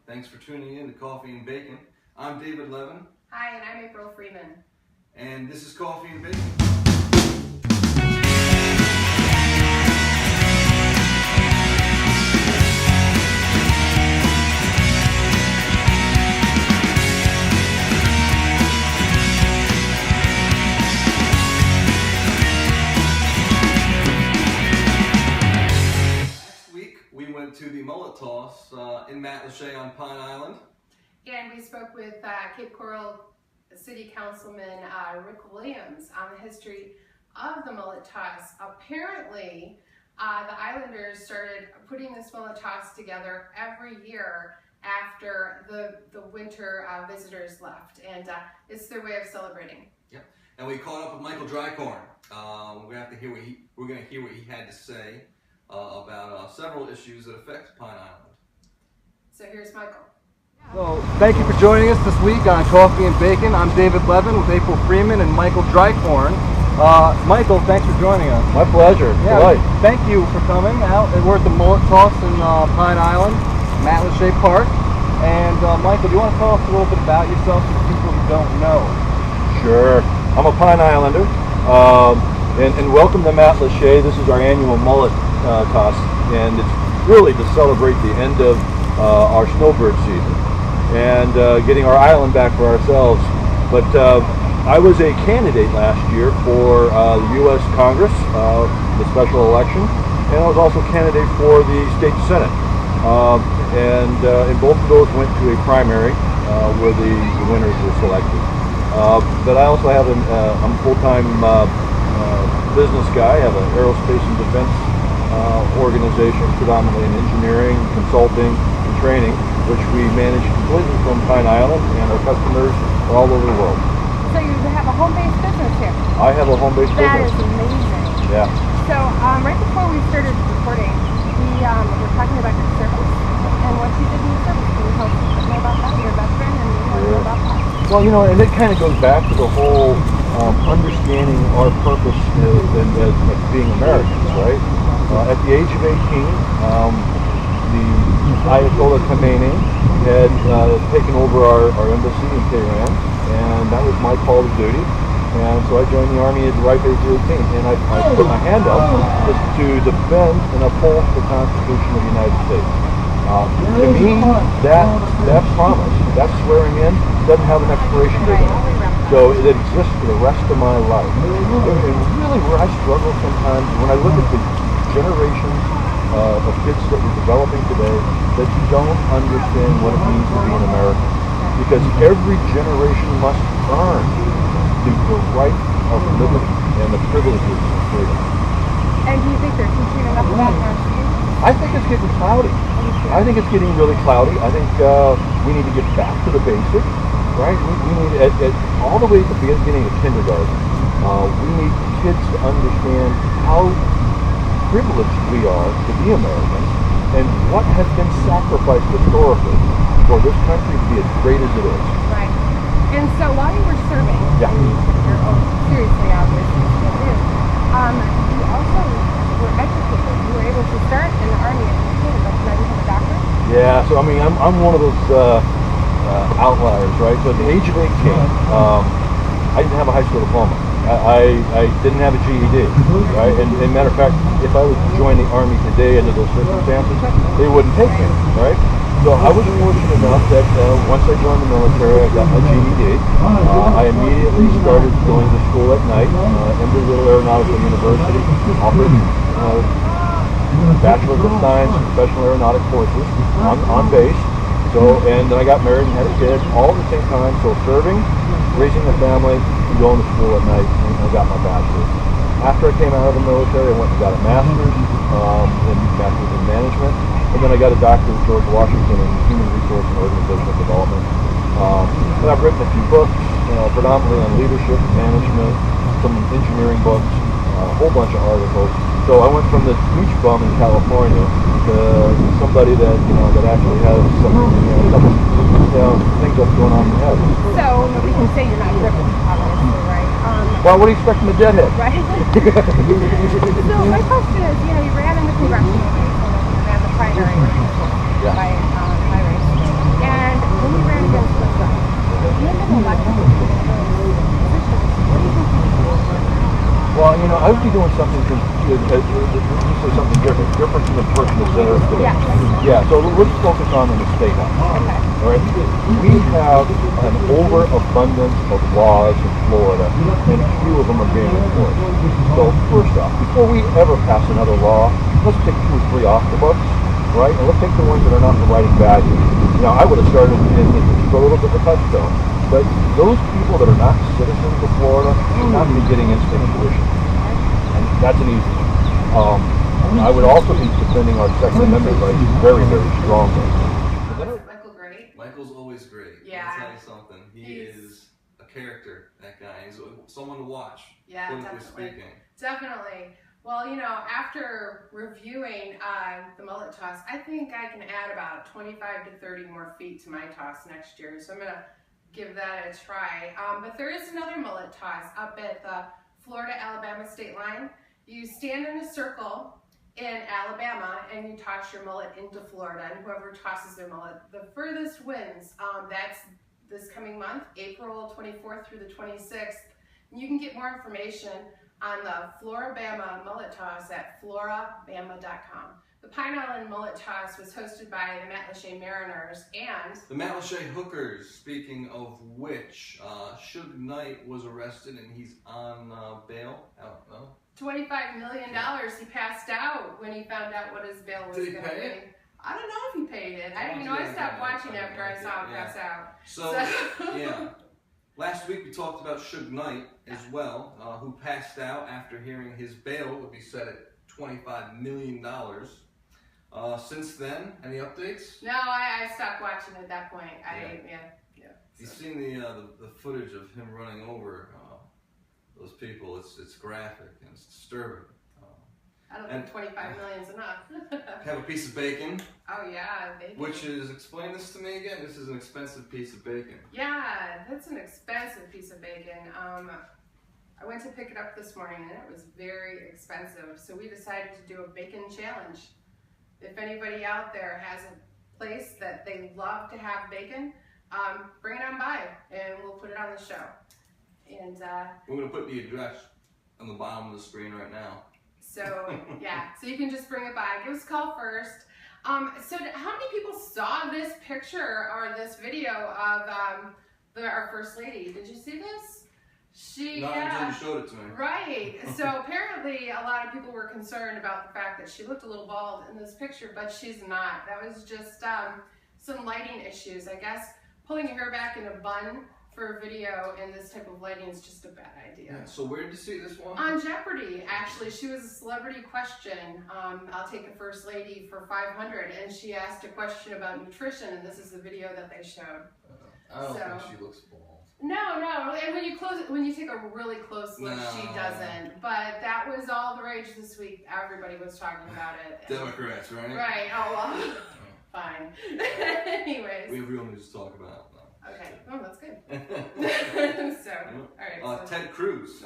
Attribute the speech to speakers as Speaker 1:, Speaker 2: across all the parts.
Speaker 1: Thanks for tuning in to Coffee and Bacon. I'm David Levin.
Speaker 2: Hi, and I'm April Freeman.
Speaker 1: And this is Coffee and Bacon. We went to the mullet toss in Matlacha on Pine Island.
Speaker 2: And we spoke with Cape Coral City Councilman Rick Williams on the history of the mullet toss. Apparently, the Islanders started putting this mullet toss together every year after the winter visitors left, and it's their way of celebrating.
Speaker 1: Yep. And we caught up with Michael Drycorn. We're going to hear what he had to say about several issues that affect Pine Island.
Speaker 2: So here's Michael.
Speaker 3: So thank you for joining us this week on Coffee and Bacon. I'm David Levin with April Freeman and Michael Drycorn. Michael, thanks for joining us.
Speaker 4: My pleasure.
Speaker 3: Yeah, thank you for coming out. We're at the mullet toss in Pine Island, Matlacha Park. And Michael, do you want to tell us a little bit about yourself for people who don't know?
Speaker 4: Sure. I'm a Pine Islander. And welcome to Matlacha. This is our annual mullet toss, and it's really to celebrate the end of our snowbird season and getting our island back for ourselves. But I was a candidate last year for the U.S. Congress, the special election, and I was also a candidate for the state senate. And both of those went to a primary where the winners were selected. But I also have I'm a full-time business guy. I have an aerospace and defense organization, predominantly in engineering, consulting, and training, which we manage completely from Pine Island, and our customers are all over the world.
Speaker 5: So you have a home-based business here?
Speaker 4: I have a home-based business.
Speaker 5: That is amazing.
Speaker 4: Yeah.
Speaker 5: So right before we started recording, we were talking about your service and what you did in your service. Can you tell us a bit more about that? You're a veteran, and you want to know about that?
Speaker 4: Well, you know, and it kind of goes back to the whole understanding our purpose as being Americans, right? At the age of 18, the Ayatollah Khomeini had taken over our embassy in Tehran, and that was my call to duty. And so I joined the Army at the ripe age of 18, and I put my hand up just to defend and uphold the Constitution of the United States. To me, that promise, that swearing in, doesn't have an expiration date on it. So it exists for the rest of my life. And really where I struggle sometimes, when I look at the generations of kids that we're developing today that don't understand what it means to be an American. Because every generation must earn the right of liberty and the privileges of freedom.
Speaker 5: And do you think they're teaching enough of that in our schools?
Speaker 4: I think it's getting cloudy. I think it's getting really cloudy. I think we need to get back to the basics, right? We need, all the way at the beginning of kindergarten, we need kids to understand how privileged we are to be Americans and what has been sacrificed historically for this country to be as great as it is.
Speaker 5: Right. And so while you were serving,
Speaker 4: Yeah.
Speaker 5: seriously, obviously, you still do, you also were educated. You were able to start in the Army at 18, but now you become a doctor?
Speaker 4: Yeah, so I mean, I'm one of those outliers, right? So at the age of 18, I didn't have a high school diploma. I didn't have a GED, right? And matter of fact, if I was to join the Army today under those circumstances, they wouldn't take me, right? So I was fortunate enough that once I joined the military, I got my GED. I immediately started going to school at night. Embry-Riddle Aeronautical University offered Bachelor of Science in Professional Aeronautic courses on base. So, and then I got married and had a kid all at the same time. So serving, raising a family, and going to school at night, and I got my bachelor's. After I came out of the military, I went and got a master's in management, and then I got a doctorate at George Washington in human resource and organizational development. And I've written a few books, predominantly on leadership, management, some engineering books, a whole bunch of articles. So I went from the beach bum in California to somebody that that actually has some things that's going on in the head.
Speaker 5: So we can say you're not driven, obviously, right?
Speaker 4: Well, what do you expect from a deadhead?
Speaker 5: Right. So my question is, you ran in the congressional race and then you ran the primary race by race.
Speaker 4: I would be doing something something different from the person that's there today. Yeah. So let's focus on the state house.
Speaker 5: Okay.
Speaker 4: All right. We have an overabundance of laws in Florida, and few of them are being enforced. So first off, before we ever pass another law, let's take 2 or 3 off the books, right? And let's take the ones that are not providing value. Now, I would have started in a little bit of a touchstone, but those people that are not citizens of Florida should not be getting instant tuition. And that's an easy one. I would also be defending our Second Amendment rights very, very strongly.
Speaker 2: Michael great?
Speaker 1: Michael's always great.
Speaker 2: Yeah.
Speaker 1: I'll tell you something. He is a character, that guy. He's someone to watch.
Speaker 2: Yeah,
Speaker 1: politically
Speaker 2: definitely.
Speaker 1: speaking.
Speaker 2: Definitely. Well, after reviewing the mullet toss, I think I can add about 25 to 30 more feet to my toss next year. So I'm going to give that a try. But there is another mullet toss up at the Florida-Alabama state line. You stand in a circle in Alabama and you toss your mullet into Florida, and whoever tosses their mullet the furthest wins. That's this coming month, April 24th through the 26th. And you can get more information on the Florabama mullet toss at florabama.com. The Pine Island mullet toss was hosted by the Matlacha Mariners and
Speaker 1: the Matlacha Hookers, speaking of which, Suge Knight was arrested and he's on bail. I don't know.
Speaker 2: $25 million he passed out when he found out what his bail was going to be. I don't know if he paid it. I didn't know. I stopped watching after I saw him pass out.
Speaker 1: So yeah. Last week we talked about Suge Knight as well, who passed out after hearing his bail would be set at $25 million. Since then, any updates?
Speaker 2: No, I stopped watching at that point.
Speaker 1: You've seen the footage of him running over those people. It's graphic and it's disturbing.
Speaker 2: I don't think 25 million's enough.
Speaker 1: Have a piece of bacon.
Speaker 2: Oh yeah, bacon.
Speaker 1: Which is, explain this to me again. This is an expensive piece of bacon.
Speaker 2: Yeah, that's an expensive piece of bacon. I went to pick it up this morning and it was very expensive. So we decided to do a bacon challenge. If anybody out there has a place that they love to have bacon, bring it on by and we'll put it on the show. And
Speaker 1: we're going to put the address on the bottom of the screen right now.
Speaker 2: So yeah, so you can just bring it by. Give us a call first. So how many people saw this picture or this video of our First Lady? Did you see this?
Speaker 1: Not until you showed it to me.
Speaker 2: Right. So apparently a lot of people were concerned about the fact that she looked a little bald in this picture, but she's not. That was just some lighting issues. I guess pulling your hair back in a bun for video in this type of lighting is just a bad idea.
Speaker 1: Yeah, so where did you see this one?
Speaker 2: On Jeopardy, actually. She was a celebrity question. I'll take the First Lady for 500, and she asked a question about nutrition, and this is the video that they showed.
Speaker 1: I don't think she looks bald.
Speaker 2: No, and when you take a really close look, she doesn't. But that was all the rage this week. Everybody was talking about it.
Speaker 1: Democrats, right?
Speaker 2: Right. Oh well. Fine. Anyways.
Speaker 1: We have real news to talk about.
Speaker 2: Okay. Oh, that's good. So, all right.
Speaker 1: Ted Cruz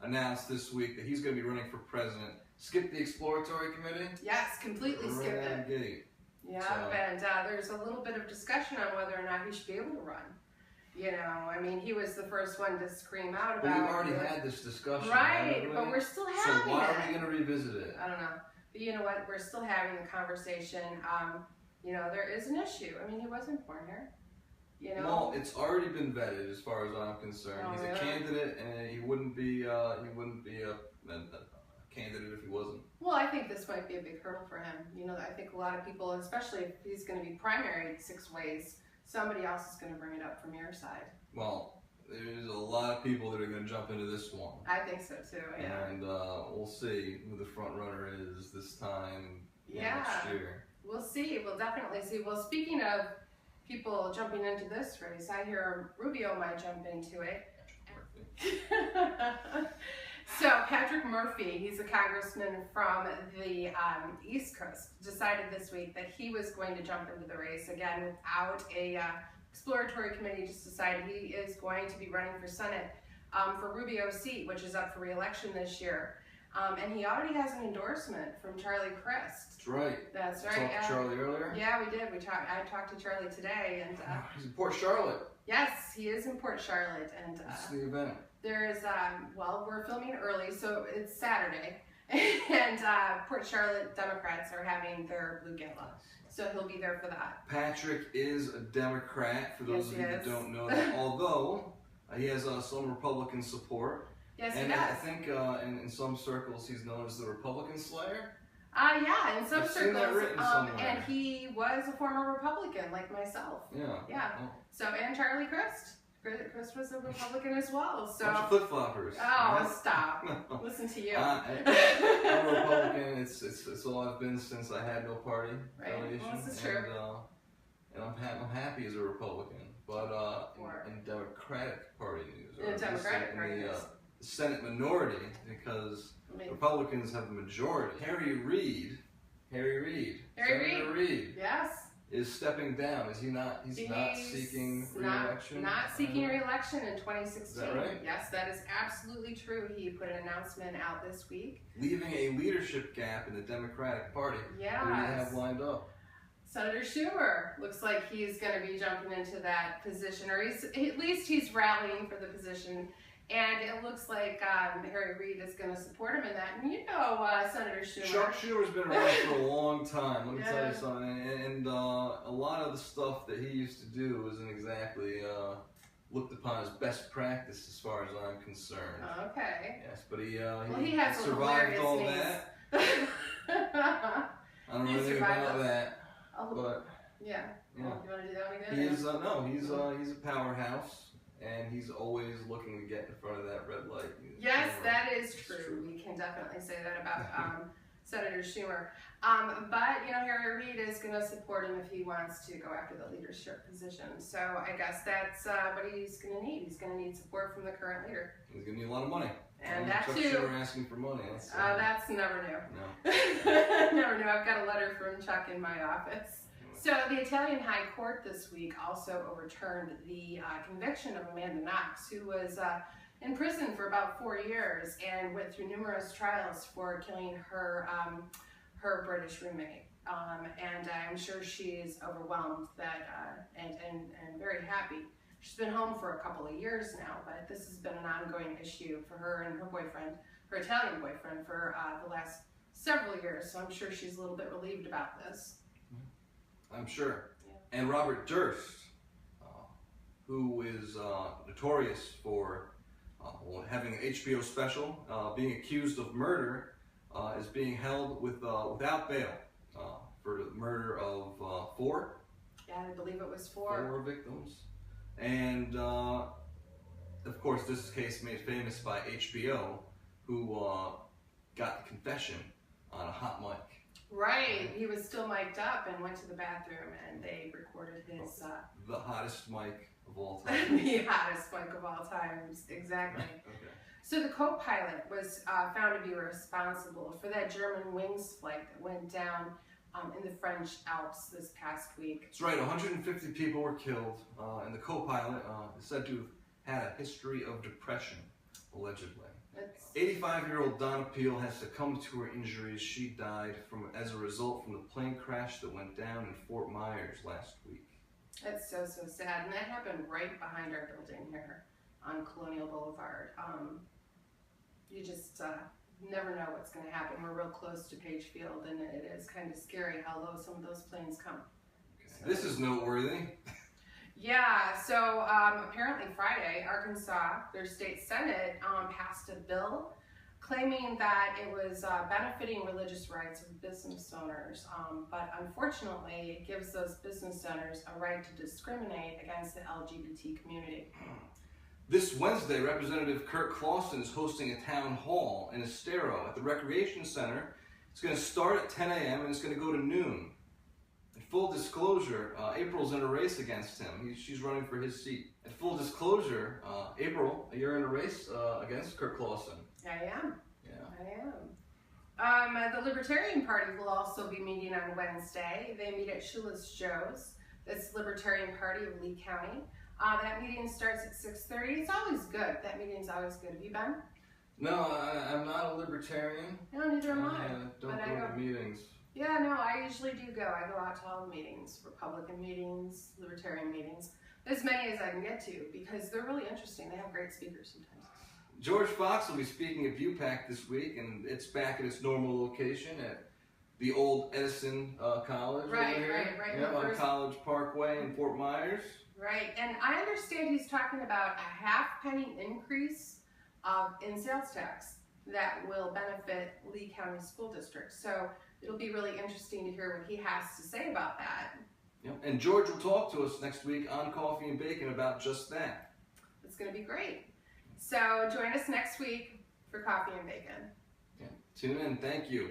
Speaker 1: announced this week that he's going to be running for president. Skip the exploratory committee?
Speaker 2: Yes, completely skip it. Yeah, and there's a little bit of discussion on whether or not he should be able to run. I mean, he was the first one to scream out about it.
Speaker 1: But we've already had this discussion.
Speaker 2: Right, but we're still having it.
Speaker 1: So why are we going to revisit it?
Speaker 2: I don't know. But you know what? We're still having the conversation. There is an issue. I mean, he wasn't born here.
Speaker 1: Well, it's already been vetted as far as I'm concerned.
Speaker 2: Oh,
Speaker 1: He's
Speaker 2: really?
Speaker 1: a candidate, and he wouldn't be a candidate if he wasn't.
Speaker 2: Well, I think this might be a big hurdle for him. I think a lot of people, especially if he's going to be primaried 6 ways, somebody else is going to bring it up from your side.
Speaker 1: Well, there's a lot of people that are going to jump into this one.
Speaker 2: I think so too. Yeah.
Speaker 1: And we'll see who the front runner is this time next year.
Speaker 2: We'll see. We'll definitely see. Well, speaking of people jumping into this race, I hear Rubio might jump into it. So Patrick Murphy, he's a congressman from the East Coast, decided this week that he was going to jump into the race again without a exploratory committee. Just decided he is going to be running for Senate for Rubio's seat, which is up for re-election this year. And he already has an endorsement from Charlie Crist.
Speaker 1: That's right.
Speaker 2: That's right.
Speaker 1: Talked to Charlie earlier.
Speaker 2: Yeah, we did. I talked to Charlie today, and
Speaker 1: He's in Port Charlotte.
Speaker 2: yes, he is in Port Charlotte, and
Speaker 1: This is the event.
Speaker 2: there's well, we're filming early, so it's Saturday, and Port Charlotte Democrats are having their Blue Gala, so he'll be there for that.
Speaker 1: Patrick is a Democrat, for those
Speaker 2: Yes,
Speaker 1: of you
Speaker 2: he
Speaker 1: that
Speaker 2: is.
Speaker 1: don't know that, although he has some Republican support.
Speaker 2: Yes,
Speaker 1: And
Speaker 2: he
Speaker 1: I
Speaker 2: does.
Speaker 1: think in some circles he's known as the Republican Slayer.
Speaker 2: Yeah, in some
Speaker 1: I've seen that
Speaker 2: circles,
Speaker 1: written somewhere.
Speaker 2: and he was a former Republican, like myself.
Speaker 1: Yeah.
Speaker 2: Yeah.
Speaker 1: Oh,
Speaker 2: So, and Charlie Crist. Crist was a Republican as well. So,
Speaker 1: bunch of flip-floppers.
Speaker 2: oh,
Speaker 1: right?
Speaker 2: stop.
Speaker 1: No.
Speaker 2: Listen to you.
Speaker 1: I'm a Republican. It's all I've been since I had no party
Speaker 2: Right.
Speaker 1: affiliation.
Speaker 2: Well, this is true.
Speaker 1: And I'm happy as a Republican. But
Speaker 2: Or-
Speaker 1: in Democratic Party news,
Speaker 2: In
Speaker 1: or at least
Speaker 2: Democratic
Speaker 1: in
Speaker 2: Party
Speaker 1: the
Speaker 2: news.
Speaker 1: Senate minority, because
Speaker 2: I mean,
Speaker 1: Republicans have the majority. Harry Reid, Senator Reid,
Speaker 2: yes.
Speaker 1: is stepping down. Is he not? He's not seeking re-election.
Speaker 2: Not seeking re-election in 2016.
Speaker 1: Is that right?
Speaker 2: Yes, that is absolutely true. He put an announcement out this week.
Speaker 1: Leaving a leadership gap in the Democratic Party.
Speaker 2: Yes.
Speaker 1: Who do you have lined up?
Speaker 2: Senator Schumer looks like he's going to be jumping into that position, or at least he's rallying for the position. And it looks like Harry Reid is going to support him in that. And you know, Senator Schumer.
Speaker 1: Chuck Schumer's been around for a long time. Let me tell
Speaker 2: Yeah.
Speaker 1: you something. And a lot of the stuff that he used to do isn't exactly looked upon as best practice as far as I'm concerned.
Speaker 2: Okay.
Speaker 1: Yes, but he
Speaker 2: has a
Speaker 1: survived
Speaker 2: hilarious
Speaker 1: all
Speaker 2: niece.
Speaker 1: that. I don't know
Speaker 2: He
Speaker 1: anything
Speaker 2: survived
Speaker 1: about
Speaker 2: it.
Speaker 1: that,
Speaker 2: Oh,
Speaker 1: but
Speaker 2: yeah.
Speaker 1: yeah.
Speaker 2: Oh, you want to do that one again?
Speaker 1: He is he's a powerhouse, and he's always looking to get in front of that red light.
Speaker 2: Yes,
Speaker 1: Schumer.
Speaker 2: that is
Speaker 1: It's
Speaker 2: true. We can definitely say that about Senator Schumer. But, you know, Harry Reid is going to support him if he wants to go after the leadership position. So I guess that's what he's going to need. He's going to need support from the current leader.
Speaker 1: He's gonna need a lot of money.
Speaker 2: And that
Speaker 1: Chuck
Speaker 2: too.
Speaker 1: Schumer asking for money.
Speaker 2: That's never new.
Speaker 1: No.
Speaker 2: Never knew. I've got a letter from Chuck in my office. So the Italian High Court this week also overturned the conviction of Amanda Knox, who was in prison for about 4 years and went through numerous trials for killing her her British roommate. And I'm sure she's overwhelmed that and very happy. She's been home for a couple of years now, but this has been an ongoing issue for her and her boyfriend, her Italian boyfriend, for the last several years. So I'm sure she's a little bit relieved about this.
Speaker 1: I'm sure.
Speaker 2: Yeah.
Speaker 1: And Robert Durst, who is notorious for having an HBO special, being accused of murder, is being held without bail for the murder of four
Speaker 2: Yeah, I believe it was four.
Speaker 1: victims. And of course, this case made famous by HBO, who got the confession on a hot mic.
Speaker 2: Right, he was still mic'd up and went to the bathroom, and they recorded his
Speaker 1: The hottest mic of all time.
Speaker 2: the hottest mic of all times. Exactly.
Speaker 1: Okay.
Speaker 2: So the co-pilot was found to be responsible for that German wings flight that went down in the French Alps this past week.
Speaker 1: That's right, 150 people were killed, and the co-pilot is said to have had a history of depression, allegedly.
Speaker 2: It's,
Speaker 1: 85-year-old Donna Peel has succumbed to her injuries. She died as a result from the plane crash that went down in Fort Myers last week.
Speaker 2: it's so sad, and that happened right behind our building here on Colonial Boulevard. You just never know what's going to happen. We're real close to Page Field, and it is kind of scary how low some of those planes come.
Speaker 1: Okay. This is noteworthy.
Speaker 2: Yeah, so apparently Friday, Arkansas, their state senate, passed a bill claiming that it was benefiting religious rights of business owners, but unfortunately it gives those business owners a right to discriminate against the LGBT community.
Speaker 1: This Wednesday, Representative Kurt Clausen is hosting a town hall in Estero at the Recreation Center. It's going to start at 10 a.m. and it's going to go to noon. In full disclosure, April's in a race against him. She's running for his seat. In full disclosure, April, you're in a race against Kurt Clausen.
Speaker 2: I am.
Speaker 1: Yeah.
Speaker 2: I am. The Libertarian Party will also be meeting on Wednesday. They meet at Shula's Joe's. That's the Libertarian Party of Lee County. That meeting starts at 6:30. It's always good. That meeting's always good. Have you been?
Speaker 1: No, I'm not a libertarian.
Speaker 2: No, neither am I.
Speaker 1: Don't
Speaker 2: But I
Speaker 1: go
Speaker 2: go.
Speaker 1: to meetings.
Speaker 2: Yeah, no, I usually do go. I go out to all the meetings, Republican meetings, Libertarian meetings, as many as I can get to, because they're really interesting. They have great speakers sometimes.
Speaker 1: George Fox will be speaking at ViewPAC this week, and it's back at its normal location at the old Edison College.
Speaker 2: Right,
Speaker 1: over here.
Speaker 2: right.
Speaker 1: Yeah, on College Parkway in Fort Myers.
Speaker 2: Right, and I understand he's talking about a half-penny increase in sales tax that will benefit Lee County School District. So it'll be really interesting to hear what he has to say about that.
Speaker 1: Yep. And George will talk to us next week on Coffee and Bacon about just that.
Speaker 2: It's going to be great. So join us next week for Coffee and Bacon.
Speaker 1: Yeah. Tune in. Thank you.